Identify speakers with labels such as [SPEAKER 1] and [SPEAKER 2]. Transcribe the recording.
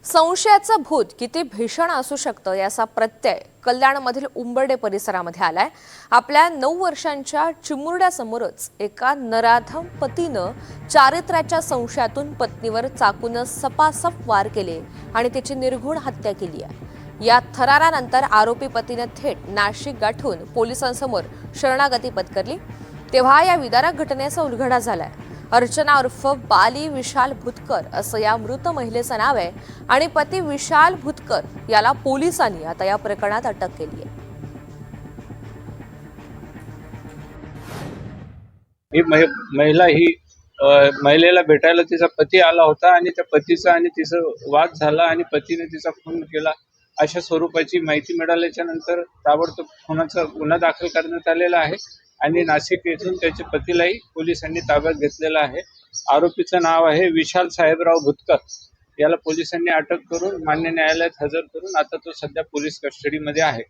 [SPEAKER 1] संशयाचं भूत किती भीषण असू शकतं याचा प्रत्यय कल्याणमधील उंबर्डे परिसरामध्ये आलाय। आपल्या 9 वर्षांच्या चिमुरड्यासमोरच एका नराधम पतीनं चारित्र्याच्या संशयातून पत्नीवर चाकूनं सपासप वार केले आणि तिची निर्घुण हत्या केली आहे। या थरारानंतर आरोपी पतीनं थेट नाशिक गाठून पोलिसांसमोर शरणागती पत्करली। तेव्हा या विदारक घटनेचा उलगडा झालाय। अर्चना उर्फ बाली विशाल भुतकर असं या मृत महिलेचं नाव आहे आणि पती विशाल भुतकर याला पोलिसांनी आता या प्रकरणात अटक केली आहे।
[SPEAKER 2] ही महिला महिलेला भेटायला तिचा पती आला होता आणि त्या पतीचा आणि तिचा वाद झाला आणि पतीने तिचा खून केला अशा स्वरूपाची माहिती मिळाल्याच्या नंतर ताबडतोब खुनाचा गुन्हा दाखल करण्यात आलेला आहे आणि नाशिक येथून त्याच्या पतीलाही पोलिसांनी ताब्यात घेतलेला आहे। आरोपीचं नाव आहे विशाल साहेबराव भुतकर। याला पोलिसांनी अटक करून मान्य न्यायालयात हजर करून आता तो सध्या पोलीस कस्टडीमध्ये आहे।